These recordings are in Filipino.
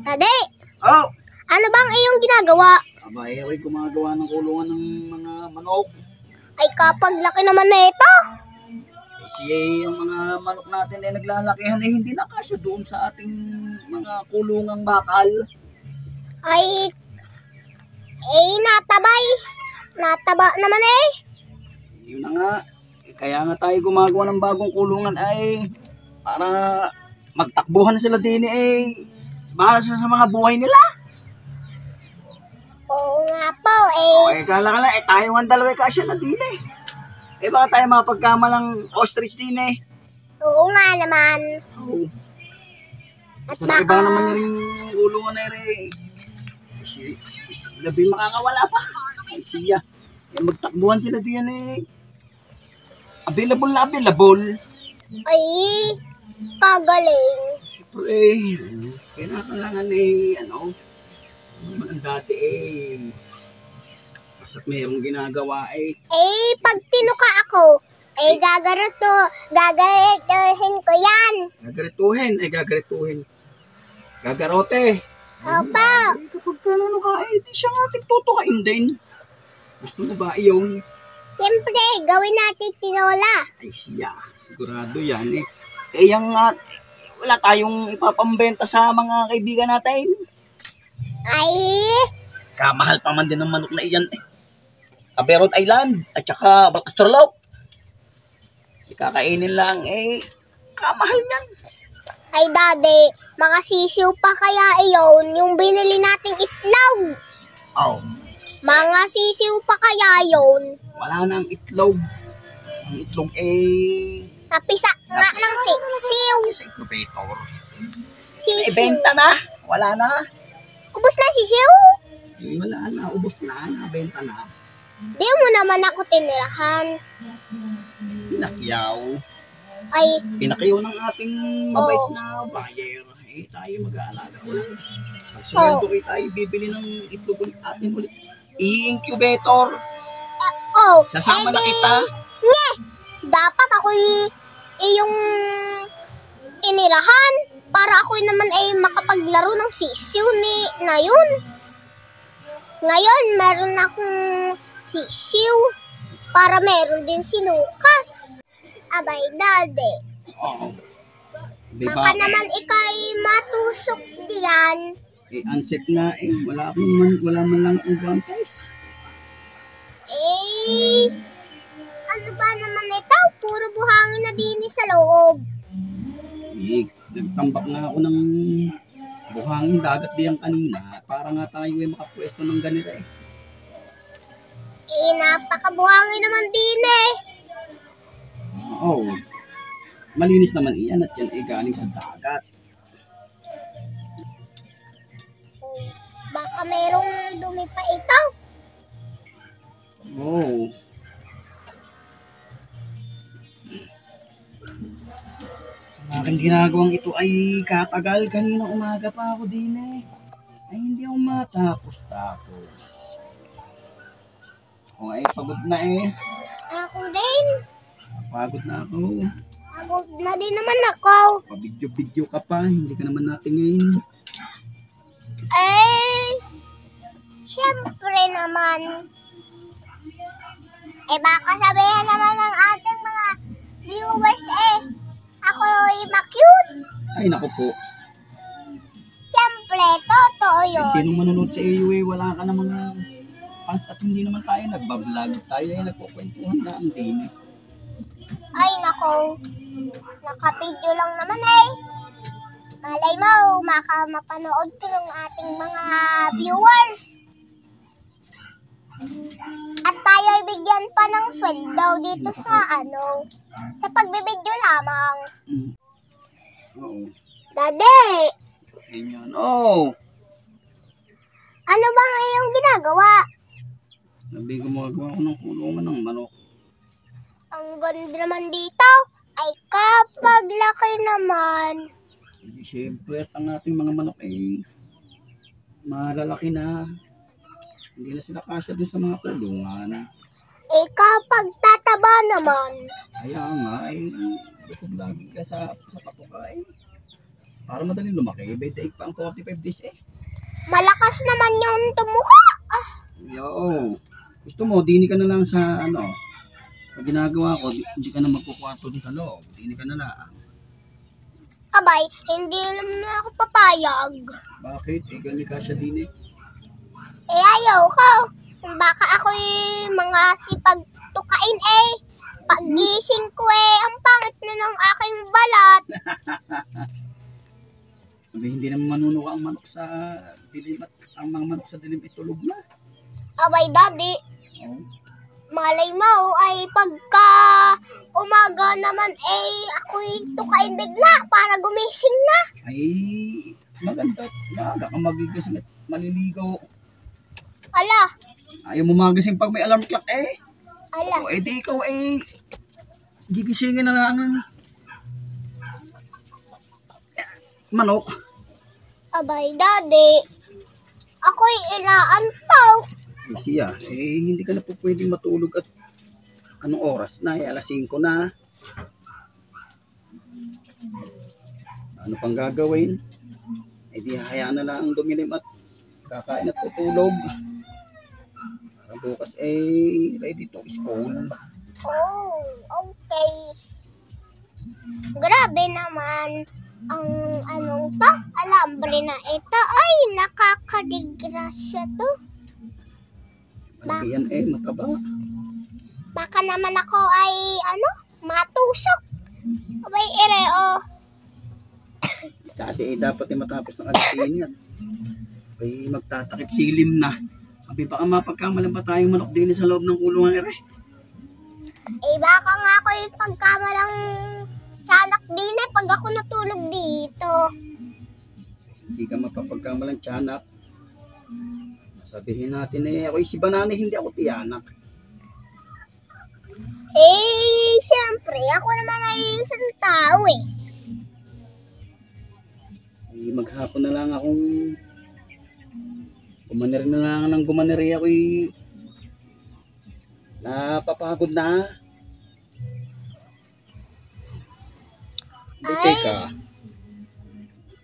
Tade, Oh! ano bang iyong ginagawa? Aba, ako'y gumagawa ng kulungan ng mga manok. Ay kapag laki naman na ito. Yung mga manok natin ay naglalakihan eh, hindi na kasya doon sa ating mga kulungang bakal. Ay, natabay. Nataba naman eh. Yun na nga. Kaya nga tayo gumagawa ng bagong kulungan ay para magtakbuhan sila din eh. Bahala sila sa mga buhay nila. Oo nga po eh. Okay, kala eh tayo ang dalawa kasya na din eh. Eh baka tayo mapagkamalang ostrich din eh. Oo nga naman. Oo. At So, baka... iba naman na rin yung kulungan na rin. Gabi makakawala pa. Ay siya. Eh, magtakbuhan sila diyan eh. Available na available. Ay, kagaling. Siyempre eh. Kailangan eh, ano ang dati eh. Basta't mayroong ginagawa eh. Eh, pag tinuka ako, eh gagarituhin ko yan. Gagarituhin. Gagarote. Opo. Eh, kapag kanano ka eh, di siya nga tigtutukain din. Gusto mo ba iyon? Siyempre, gawin natin tinola. Ay siya, sigurado yan eh. Eh yung wala tayong ipapambenta sa mga kaibigan natin. Ay, Kamahal pa man din ng manok na iyan eh. Aberod Island at saka Balcastrolok. Ikakainin lang eh. Kamahal yan. ay daddy, mga sisiw pa kaya iyon yung binili nating itlog. Oh, Mga sisiw pa kaya yun. wala nang itlog. Ang itlog eh Napisa nga ng sisiw. sa incubator. Sisiw. Benta na. Wala na. Ubus na sisiw? Eh, wala na. Ubos na. Nabenta na. Di mo naman ako tinirahan. Pinakyaw. Ay, Pinakyaw ng ating mabait na buyer. Eh, tayo mag-aalaga ulit. Pag sweldo kayo tayo, bibili ng itlog ulit atin ulit. I-incubator. Sasama na kita. Nye! Dapat ako yung tinirahan para ako naman ay makapaglaro ng sisiw na yun. Ngayon, meron akong sisiw para meron din si Lucas. Abay, daddy. Oo. Diba? Baka naman ikay matusok diyan. Eh, unset nga eh. Wala man lang ang guantes. Eh, ano ba naman ito? Puro buhangin na din sa loob. Eh, nagtambak nga ako ng buhangin dagat diyan kanina. Para nga tayo ay makapwesto ng ganito eh. Eh, napakabuhangin naman din eh. Oo. Malinis naman iyan at yan ay galing sa dagat. Baka merong dumi pa ito. Oo. Ang aking ginagawang ito ay katagal. Kanina umaga pa ako din eh. Ay hindi ako matapos-tapos. O ay pagod na eh. Ako din. Pagod na ako. Pagod na din naman ako. Pabidyo-bidyo ka pa. Hindi ka naman natingin. Eh, syempre naman. Eh, baka sabihin naman ng ating mga viewers ako ay ma-cute. Ay naku po. Syempre, totoo Eh, yun. sinong manonood sa iyo eh. Wala ka namang fans at hindi naman tayo nagbablog. Tayo ay nagkukwentuhan na ang din eh. Ay, nako. Nakapidyo lang naman eh. Malay mo, mapanood to ng ating mga viewers. At tayo ay bigyan pa ng sweldo dito sa sa pagbibidyo lamang. Oo. Daddy, Ganyan. Oh. ano bang iyong ginagawa? Sabi gumagawa ko ng kulungan ng manok. Ang ganda naman dito ay kapag laki naman. Hindi siyempre at ang ating mga manok ay malalaki na. Hindi na sila kasya doon sa mga kulungan. Eh kapag tataba naman. Kaya nga ay busog lagi ka sa patuka eh. Para madaling lumaki, 28 pa ang 45 days eh. Malakas naman yung tumuka. Yo, gusto mo, dini ka na lang sa ano, pag ginagawa ko, hindi ka na magkukwarto dun sa loob, dini ka na lang. Abay, hindi naman ako papayag. Bakit? Ganyan ka siya dini. Ayaw ko. Baka ako'y mga sipag tukain Paggising ko ang pangit na ng aking balat. Sabi, hindi naman manunuka ang manok sa dilim at ang mga manok sa dilim itulog na. Abay, Daddy. Oh. Malay mo ay pagka umaga naman ako'y tukain bigla para gumising na. Ay, maganda. Maaga ka magigising at maliligaw. Ala. Ayaw mo magising pag may alarm clock Ala. O, di ikaw gigisingin na lang ang manok. Abay, Daddy. Ako'y inaantaw. Siya, hindi ka na po pwedeng matulog at anong oras na? Alas 5 na. Ano pang gagawin? Di hayaan na lang ang dumilim at kakain at tutulog. Para bukas ready to school. Oh, okay. Grabe naman ang alambre na ito. Ay, nakakadigrasya to. Yan mataba. Baka naman ako ay matusok. Abay, Dati dapat matapos ng alisin yan. Ay magtatakip silim na. Abi baka mapagkamalan pa tayong manok din sa loob ng kulungan baka nga ako'y pagkamalang tiyanak din pag ako natulog dito. Hindi ka mapapagkamalang tiyanak. Sabihin natin ako'y si Banana, hindi ako tiyanak. Siyempre, ako naman ay isang tao Maghapon na lang akong gumaneri na lang ng gumaneri ako'y napapagod na. Teka.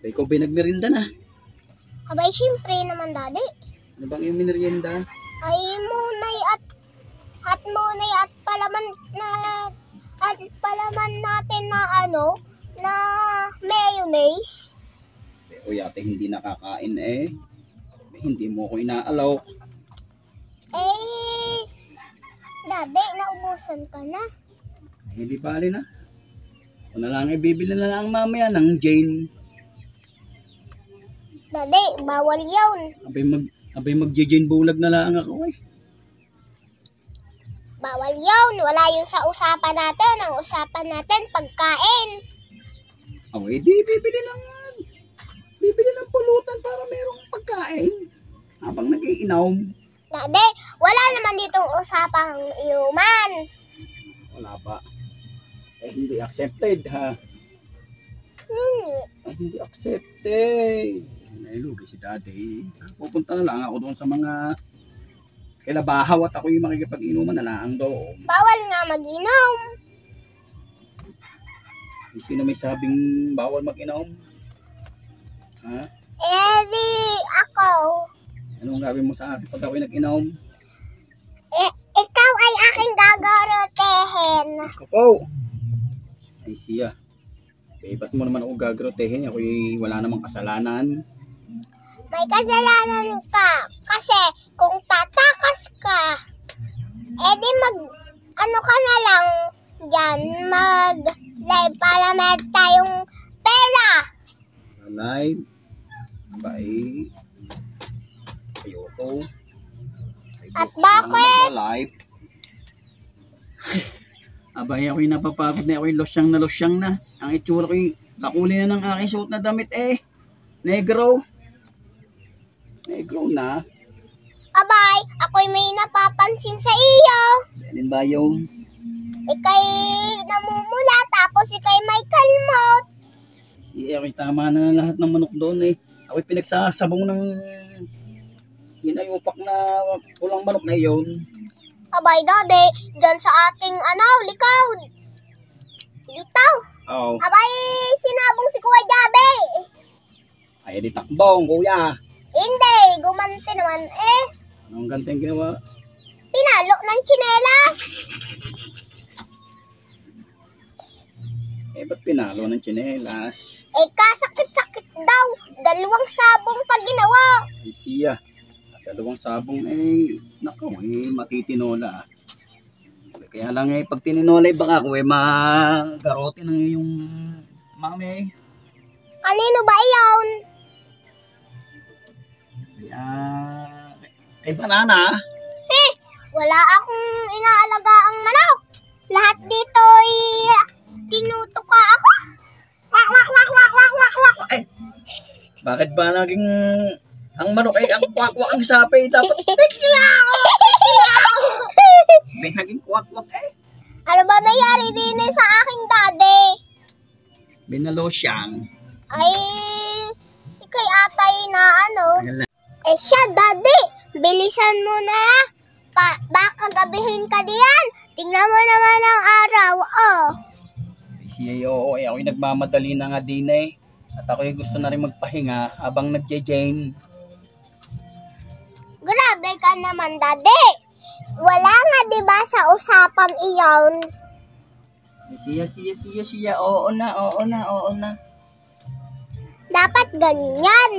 Ikaw binagmerinda na. Abay, siyempre naman, Daddy. Ano bang yung minerienda? Ay munay at palaman natin na na mayonnaise. O yate hindi nakakain hindi mo ko inaalok. Daddy, naubusan ka na. Hindi bali na. Ako na lang bibili na lang mamaya ng Jane. Daddy, bawal yun. Abay mag-Jane bulag na lang ako Bawal yun. Wala yun sa usapan natin. Ang usapan natin, pagkain. Di bibili ng pulutan para merong pagkain habang nag-iinom. Daddy, wala naman ditong usapang inuman. Wala pa. Hindi accepted ha. Hindi accepted. Nailugi si Daddy. Pupunta na lang ako doon sa mga kilabahaw at ako yung makikipag-inuman na lang doon. Bawal nga mag-inom. Sino may sabing bawal mag-inom? Ha? Di ako. Anong gagawin mo sa akin pag ako'y nag-inom? Ikaw ay aking gagarotehin. Kapo! Ay siya. Ba't mo naman ako gagarotehin? Ako'y wala namang kasalanan. May kasalanan ka. Kasi kung tatakas ka, di ka na lang dyan, mag-live para meron tayong pera. Live? Ayoko. At bakit? Live. Abay, ako'y napapagod na. Ako'y losyang na. Ang itsura ko'y kakulay na ng aking suot na damit Negro. Negro na. Abay, ako'y may napapansin sa iyo. Alin ba yung? Ika'y namumula, tapos ika'y may kalmot. Ako'y tama na lahat ng manok doon Ako'y pinagsasabong ng hinayupak na pulang manok na iyon. Abay, Daddy, dyan sa ating likod. Dito. Oo. Abay, sinabong si Kuya Jabe. Ay, di takbong, kuya. Hindi, gumanti naman eh. Anong ganteng ginawa? Pinalo ng tsinelas. Eh, ba't pinalo ng tsinelas? Eh, kasakit-sakit daw. 2 sabong pa ginawa. Ay, siya. At 2 sabong eh, naku, eh, matitinola. Kaya lang eh, pag tininola baka ako eh, magarote ng iyong mami. Kanino ba iyon? Kaya, kay banana. Eh, wala akong inaalagaan manok. Lahat dito ay tinutuka ako. Wak, wak, wak, wak, wak, wak, wak. Ay, bakit ba naging ang manok ay ang kwak-kwak ang sapi? Dapat tiklaw! May naging kwak-kwak eh. Ano ba nangyari din sa aking daddy? Binalo siyang. Ay, ikay atay na ano. Tagal na. Eh siya, daddy, bilisan mo na. Baka gabihin ka diyan. Tingnan mo naman ang araw, oh. Siya, oo, ako'y nagmamadali na nga din eh. At ako'y gusto na rin magpahinga habang nagje-jane. Grabe ka naman, daddy. Wala nga diba sa usapang iyon? Siya, oo na. Dapat ganyan.